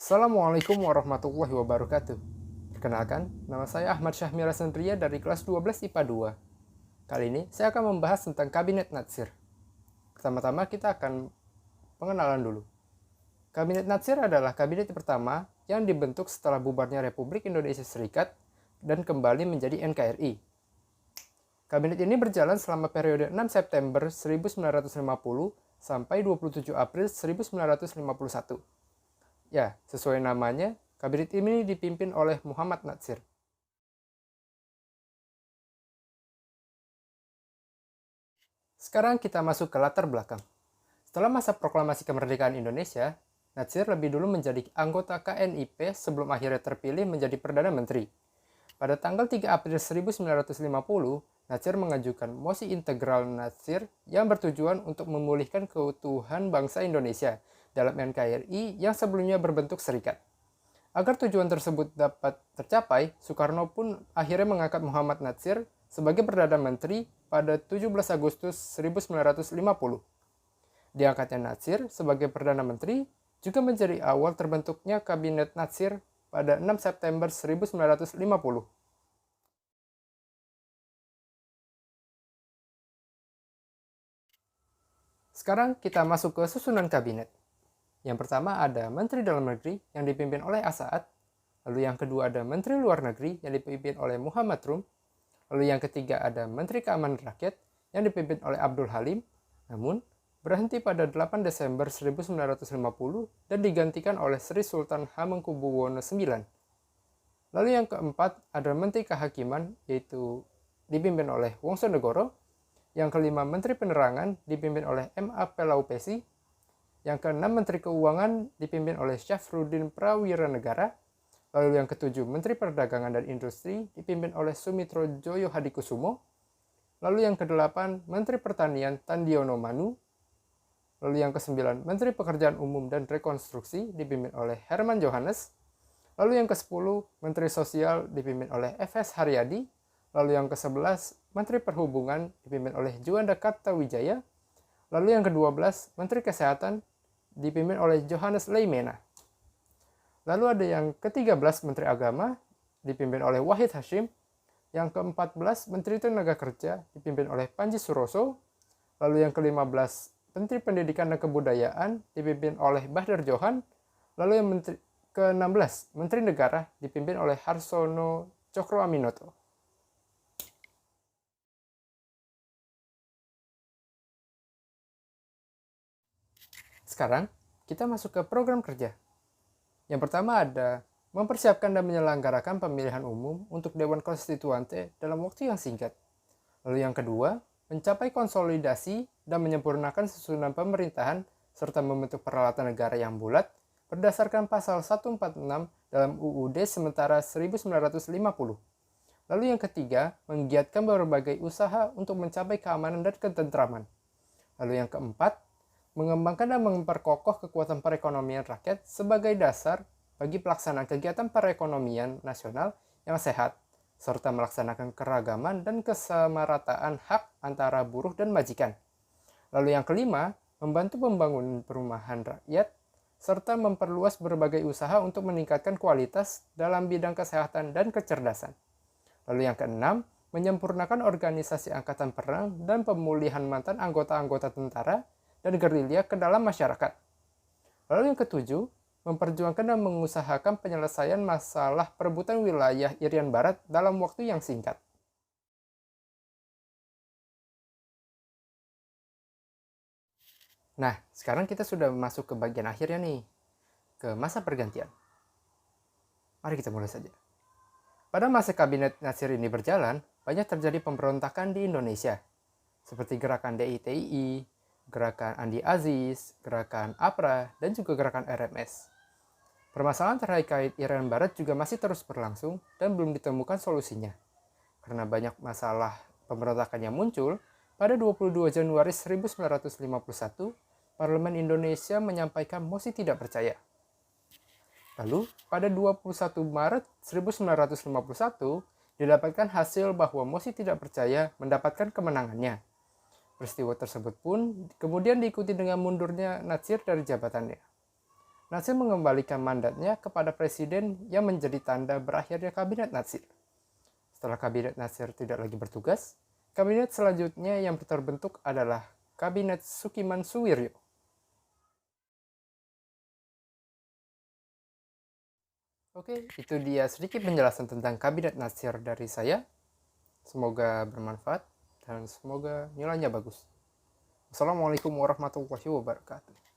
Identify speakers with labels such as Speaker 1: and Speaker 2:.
Speaker 1: Assalamualaikum warahmatullahi wabarakatuh. Perkenalkan, nama saya Ahmad Syahmira Sandria dari kelas 12 IPA 2. Kali ini saya akan membahas tentang Kabinet Natsir. Pertama-tama kita akan pengenalan dulu. Kabinet Natsir adalah kabinet pertama yang dibentuk setelah bubarnya Republik Indonesia Serikat dan kembali menjadi NKRI. Kabinet ini berjalan selama periode 6 September 1950 sampai 27 April 1951. Ya, sesuai namanya, kabinet ini dipimpin oleh Muhammad Natsir. Sekarang kita masuk ke latar belakang. Setelah masa proklamasi kemerdekaan Indonesia, Natsir lebih dulu menjadi anggota KNIP sebelum akhirnya terpilih menjadi Perdana Menteri. Pada tanggal 3 April 1950, Natsir mengajukan mosi integral Natsir yang bertujuan untuk memulihkan keutuhan bangsa Indonesia dalam NKRI yang sebelumnya berbentuk serikat. Agar tujuan tersebut dapat tercapai, Soekarno pun akhirnya mengangkat Muhammad Natsir sebagai Perdana Menteri pada 17 Agustus 1950. Diangkatnya Natsir sebagai Perdana Menteri juga menjadi awal terbentuknya Kabinet Natsir pada 6 September 1950. Sekarang kita masuk ke susunan kabinet. Yang pertama ada Menteri Dalam Negeri yang dipimpin oleh Asaat, lalu yang kedua ada Menteri Luar Negeri yang dipimpin oleh Muhammad Rum, lalu yang ketiga ada Menteri Keamanan Rakyat yang dipimpin oleh Abdul Halim, namun berhenti pada 8 Desember 1950 dan digantikan oleh Sri Sultan Hamengkubuwono IX. Lalu yang keempat ada Menteri Kehakiman yaitu dipimpin oleh Wongso Negoro, yang kelima Menteri Penerangan dipimpin oleh M.A. Pelaupesi, yang keenam Menteri Keuangan dipimpin oleh Syafruddin Prawiranegara, lalu yang ketujuh Menteri Perdagangan dan Industri dipimpin oleh Sumitro Joyo Hadikusumo, lalu yang kedelapan Menteri Pertanian Tandiono Manu, lalu yang kesembilan Menteri Pekerjaan Umum dan Rekonstruksi dipimpin oleh Herman Johannes, lalu yang kesepuluh Menteri Sosial dipimpin oleh F.S. Haryadi, lalu yang ke-11 Menteri Perhubungan dipimpin oleh Juanda Kartawijaya, lalu yang ke-12 Menteri Kesehatan dipimpin oleh Johannes Leimena. Lalu ada yang ke-13 Menteri Agama dipimpin oleh Wahid Hashim, yang ke-14 Menteri Tenaga Kerja dipimpin oleh Panji Suroso, lalu yang ke-15 Menteri Pendidikan dan Kebudayaan dipimpin oleh Bahdar Johan, lalu yang ke-16 Menteri Negara dipimpin oleh Harsono Cokroaminoto. Sekarang, kita masuk ke program kerja. Yang pertama ada mempersiapkan dan menyelenggarakan pemilihan umum untuk Dewan Konstituante dalam waktu yang singkat. Lalu yang kedua, mencapai konsolidasi dan menyempurnakan susunan pemerintahan serta membentuk peralatan negara yang bulat berdasarkan pasal 146 dalam UUD sementara 1950. Lalu yang ketiga, menggiatkan berbagai usaha untuk mencapai keamanan dan ketentraman. Lalu yang keempat, mengembangkan dan memperkokoh kekuatan perekonomian rakyat sebagai dasar bagi pelaksanaan kegiatan perekonomian nasional yang sehat, serta melaksanakan keragaman dan kesamarataan hak antara buruh dan majikan. Lalu yang kelima, membantu pembangunan perumahan rakyat, serta memperluas berbagai usaha untuk meningkatkan kualitas dalam bidang kesehatan dan kecerdasan. Lalu yang keenam, menyempurnakan organisasi angkatan perang dan pemulihan mantan anggota-anggota tentara dan gerilya ke dalam masyarakat. Lalu yang ketujuh, memperjuangkan dan mengusahakan penyelesaian masalah perebutan wilayah Irian Barat dalam waktu yang singkat. Nah, sekarang kita sudah masuk ke bagian akhirnya nih, ke masa pergantian. Mari kita mulai saja. Pada masa Kabinet Natsir ini berjalan, banyak terjadi pemberontakan di Indonesia, seperti gerakan DITI, gerakan Andi Aziz, gerakan APRA, dan juga gerakan RMS. Permasalahan terkait Irian Barat juga masih terus berlangsung dan belum ditemukan solusinya. Karena banyak masalah pemberontakan yang muncul, pada 22 Januari 1951, Parlemen Indonesia menyampaikan mosi tidak percaya. Lalu, pada 21 Maret 1951, didapatkan hasil bahwa mosi tidak percaya mendapatkan kemenangannya. Peristiwa tersebut pun kemudian diikuti dengan mundurnya Natsir dari jabatannya. Nasir mengembalikan mandatnya kepada presiden yang menjadi tanda berakhirnya kabinet Nasir. Setelah kabinet Nasir tidak lagi bertugas, kabinet selanjutnya yang terbentuk adalah kabinet Sukiman Suwiryo. Oke, itu dia sedikit penjelasan tentang kabinet Nasir dari saya. Semoga bermanfaat dan semoga nilainya bagus. Assalamualaikum warahmatullahi wabarakatuh.